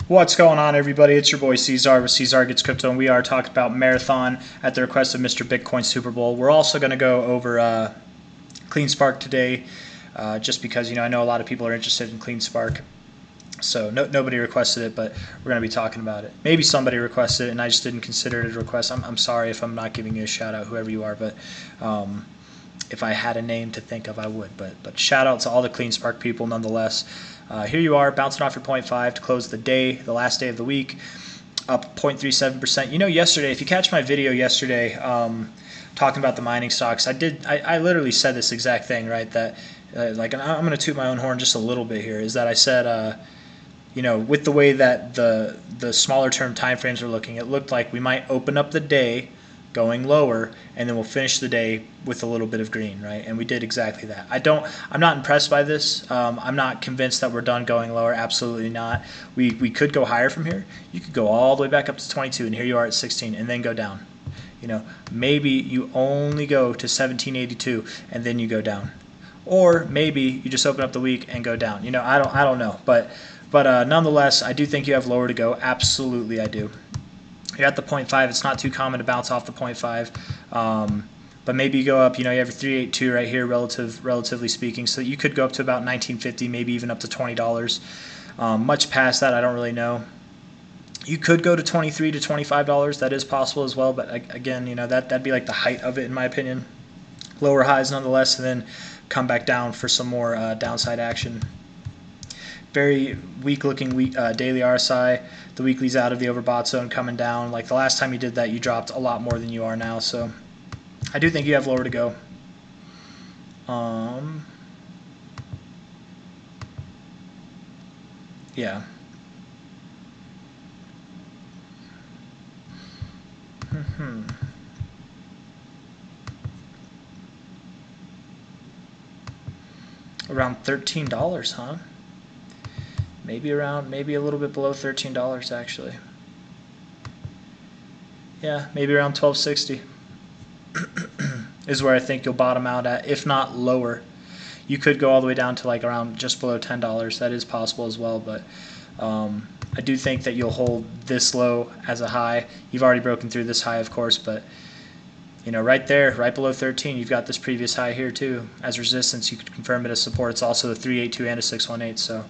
What's going on, everybody? It's your boy C-Zar with C-Zar Gets Crypto, and we are talking about Marathon at the request of Mr. Bitcoin Super Bowl. We're also going to go over Cleanspark today, just because I know a lot of people are interested in Cleanspark. So nobody requested it, but we're going to be talking about it. Maybe somebody requested it, and I just didn't consider it a request. I'm sorry if I'm not giving you a shout out, whoever you are, but if I had a name to think of, I would. But shout out to all the Cleanspark people nonetheless. Here you are, bouncing off your 0.5 to close the day, the last day of the week, up 0.37%. Yesterday, if you catch my video yesterday talking about the mining stocks, I literally said this exact thing, right? That I'm going to toot my own horn just a little bit here. Is that I said, with the way that the smaller term time frames are looking, it looked like we might open up the day going lower, and then we'll finish the day with a little bit of green, right? And we did exactly that. I'm not impressed by this. I'm not convinced that we're done going lower. Absolutely not. We could go higher from here. You could go all the way back up to 22, and here you are at 16, and then go down. Maybe you only go to 1782, and then you go down, or maybe you just open up the week and go down. I don't know, but nonetheless, I do think you have lower to go. Absolutely, I do. You're at the 0.5. It's not too common to bounce off the 0.5. But maybe you go up, you have your 382 right here, relatively speaking. So you could go up to about $19.50, maybe even up to $20. Much past that, I don't really know. You could go to $23 to $25. That is possible as well. But again, that'd be like the height of it, in my opinion. Lower highs nonetheless, and then come back down for some more downside action. Very weak-looking daily RSI. The weekly's out of the overbought zone, coming down. Like the last time you did that, you dropped a lot more than you are now. So I do think you have lower to go. Yeah. Around $13, huh? Maybe a little bit below $13 actually. Yeah, maybe around $12.60 is where I think you'll bottom out at, if not lower. You could go all the way down to like around just below $10. That is possible as well, but I do think that you'll hold this low as a high. You've already broken through this high, of course, but right there, right below 13, you've got this previous high here too as resistance. You could confirm it as support. It's also a 382 and a 618, so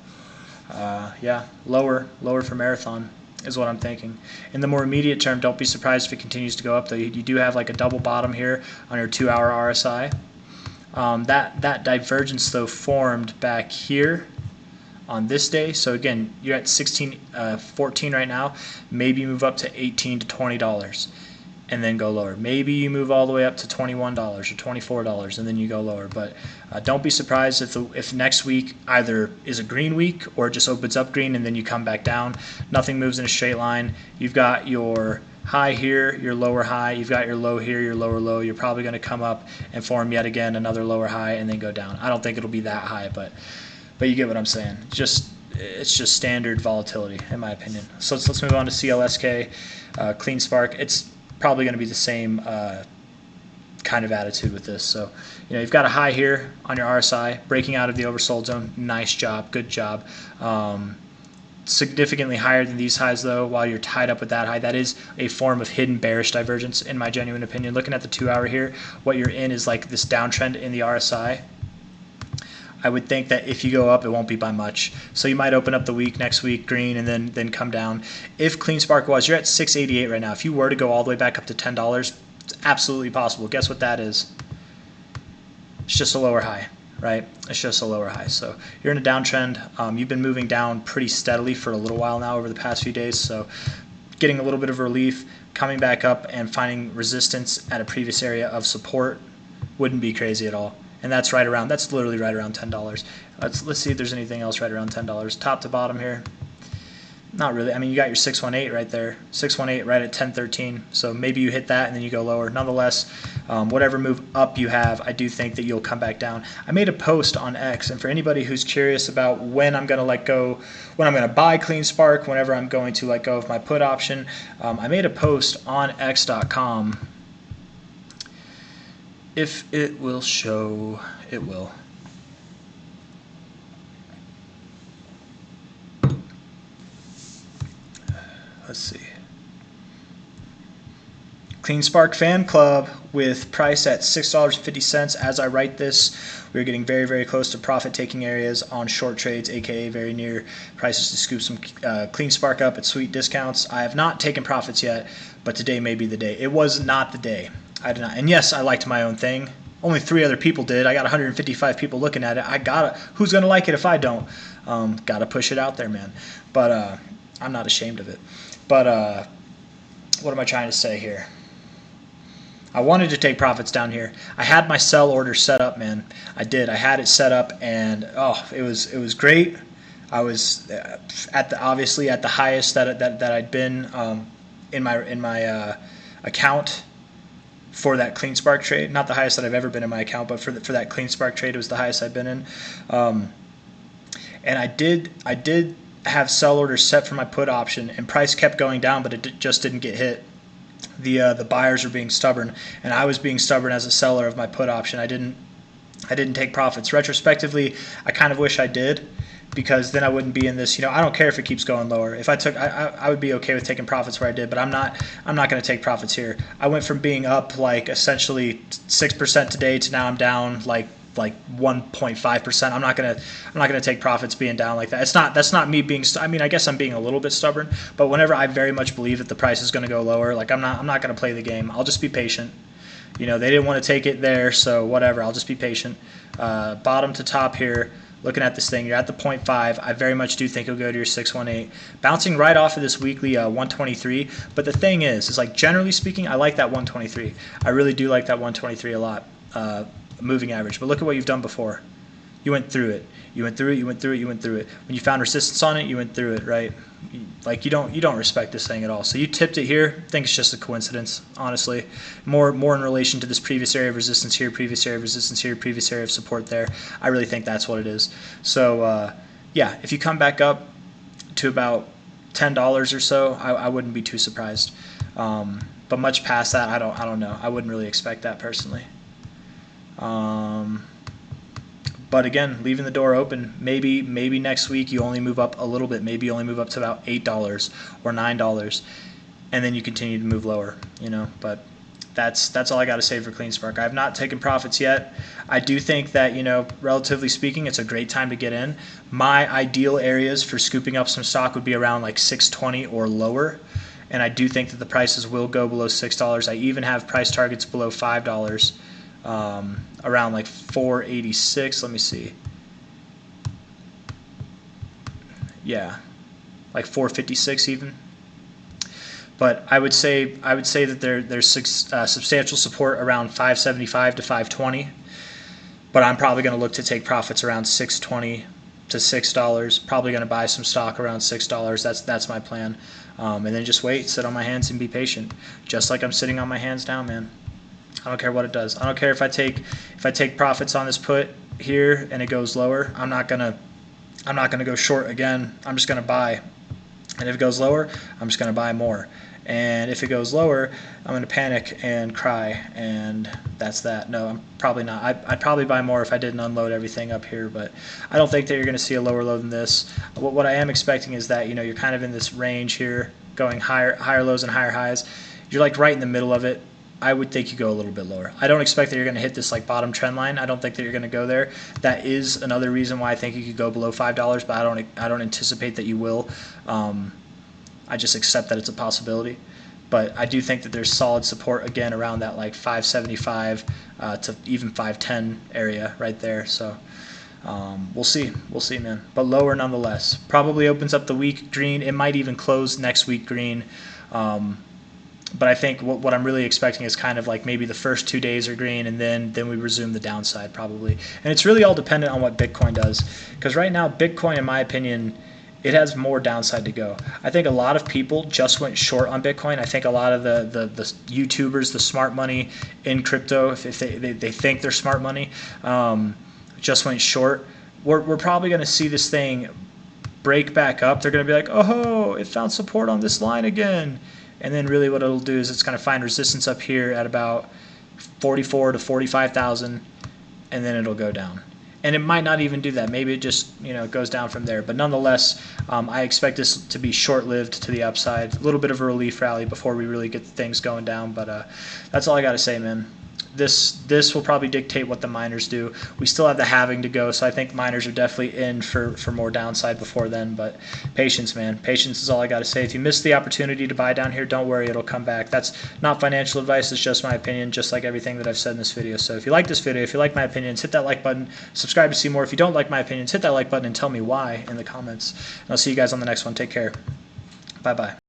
yeah, lower for Marathon is what I'm thinking. In the more immediate term, don't be surprised if it continues to go up, though. You do have like a double bottom here on your 2-hour RSI. That divergence, though, formed back here on this day. So again, you're at 14 right now. Maybe you move up to $18 to $20 and then go lower. Maybe you move all the way up to $21 or $24 and then you go lower. But don't be surprised if next week either is a green week or it just opens up green and then you come back down. Nothing moves in a straight line. You've got your high here, your lower high. You've got your low here, your lower low. You're probably going to come up and form yet again another lower high and then go down. I don't think it'll be that high, but you get what I'm saying. It's just standard volatility, in my opinion. So let's move on to CLSK, Cleanspark. It's probably going to be the same kind of attitude with this. So you've got a high here on your RSI, breaking out of the oversold zone. Nice job, good job. Significantly higher than these highs, though, while you're tied up with that high. That is a form of hidden bearish divergence, in my genuine opinion. Looking at the 2-hour here, what you're in is like this downtrend in the RSI. I would think that if you go up, it won't be by much. So you might open up the week next week green and then come down. If Cleanspark you're at 688 right now. If you were to go all the way back up to $10, it's absolutely possible. Guess what that is? It's just a lower high, right? It's just a lower high. So you're in a downtrend. You've been moving down pretty steadily for a little while now over the past few days. So getting a little bit of relief, coming back up and finding resistance at a previous area of support wouldn't be crazy at all. And that's literally right around $10. Let's see if there's anything else right around $10. Top to bottom here. Not really. I mean, you got your 618 right there. 618 right at 1013. So maybe you hit that and then you go lower. Nonetheless, whatever move up you have, I do think that you'll come back down. I made a post on X, and for anybody who's curious about when I'm going to let go, when I'm going to buy Cleanspark, whenever I'm going to let go of my put option, I made a post on X.com. If it will show, it will. let's see. Cleanspark Fan Club with price at $6.50 as I write this. We're getting very, very close to profit-taking areas on short trades, aka very near prices to scoop some Cleanspark up at sweet discounts. I have not taken profits yet, but today may be the day. It was not the day. I did not. And yes, I liked my own thing. Only 3 other people did. I got 155 people looking at it. Who's gonna like it if I don't? Gotta push it out there, man. But I'm not ashamed of it. But what am I trying to say here? I wanted to take profits down here. I had my sell order set up, man. I did. I had it set up, and it was great. I was obviously at the highest that I'd been in my account for that Cleanspark trade. Not the highest that I've ever been in my account, but for that Cleanspark trade, it was the highest I've been in. And I did have sell orders set for my put option, and price kept going down, but it just didn't get hit. The buyers were being stubborn, and I was being stubborn as a seller of my put option. I didn't take profits. Retrospectively, I kind of wish I did, because then I wouldn't be in this. I don't care if it keeps going lower. If I would be okay with taking profits where I did, but I'm not going to take profits here. I went from being up like essentially 6% today to now I'm down like 1.5%. I'm not gonna take profits being down like that. That's not me being. I mean, I guess I'm being a little bit stubborn, but whenever I very much believe that the price is going to go lower, like I'm not gonna play the game. I'll just be patient. They didn't want to take it there, so whatever. I'll just be patient. Bottom to top here. Looking at this thing, you're at the 0.5. I very much do think it'll go to your 618. Bouncing right off of this weekly 123. But the thing is like generally speaking, I like that 123. I really do like that 123 a lot. Moving average. But look at what you've done before. You went through it. You went through it. You went through it. You went through it. When you found resistance on it, you went through it, right? Like you don't respect this thing at all. So you tipped it here. I think it's just a coincidence, honestly. More in relation to this previous area of resistance here, previous area of resistance here, previous area of support there. I really think that's what it is. So yeah, if you come back up to about $10 or so, I wouldn't be too surprised. But much past that, I don't know. I wouldn't really expect that personally. But again, leaving the door open. Maybe next week you only move up a little bit. Maybe you only move up to about $8 or $9, and then you continue to move lower. But that's all I got to say for Cleanspark. I have not taken profits yet. I do think that relatively speaking, it's a great time to get in. My ideal areas for scooping up some stock would be around like 620 or lower. And I do think that the prices will go below $6. I even have price targets below $5. Around like 486. Let me see. Yeah, like 456 even. But I would say that there's substantial support around 575 to 520. But I'm probably going to look to take profits around 620 to $6. Probably going to buy some stock around $6. That's my plan. And then just wait, sit on my hands, and be patient, just like I'm sitting on my hands now, man. I don't care what it does. I don't care if I take profits on this put here and it goes lower. I'm not gonna go short again. I'm just gonna buy. And if it goes lower, I'm just gonna buy more. And if it goes lower, I'm gonna panic and cry, and that's that. No, I'm probably not. I'd probably buy more if I didn't unload everything up here, but I don't think that you're gonna see a lower low than this. What I am expecting is that you're kind of in this range here, going higher lows and higher highs. You're like right in the middle of it. I would think you go a little bit lower. I don't expect that you're going to hit this like bottom trend line. I don't think that you're going to go there. That is another reason why I think you could go below $5, but I don't anticipate that you will. I just accept that it's a possibility. But I do think that there's solid support again around that like 575 to even 510 area right there. So we'll see, man. But lower nonetheless. Probably opens up the week green. It might even close next week green. But I think what I'm really expecting is kind of like maybe the first 2 days are green, and then we resume the downside probably. And it's really all dependent on what Bitcoin does, because right now Bitcoin, in my opinion, it has more downside to go. I think a lot of people just went short on Bitcoin. I think a lot of the YouTubers, the smart money in crypto, if they think they're smart money, just went short. We're probably going to see this thing break back up. They're going to be like, oh, it found support on this line again. And then really what it'll do is it's going to find resistance up here at about 44 to 45,000, and then it'll go down. and it might not even do that. Maybe it just goes down from there. But nonetheless, I expect this to be short-lived to the upside. A little bit of a relief rally before we really get things going down. But that's all I got to say, man. This will probably dictate what the miners do. We still have the halving to go, so I think miners are definitely in for more downside before then. But patience, man. Patience is all I got to say. If you missed the opportunity to buy down here, don't worry, it'll come back. That's not financial advice. It's just my opinion, just like everything that I've said in this video. So if you like this video, if you like my opinions, hit that like button. Subscribe to see more. If you don't like my opinions, hit that like button and tell me why in the comments. And I'll see you guys on the next one. Take care. Bye-bye.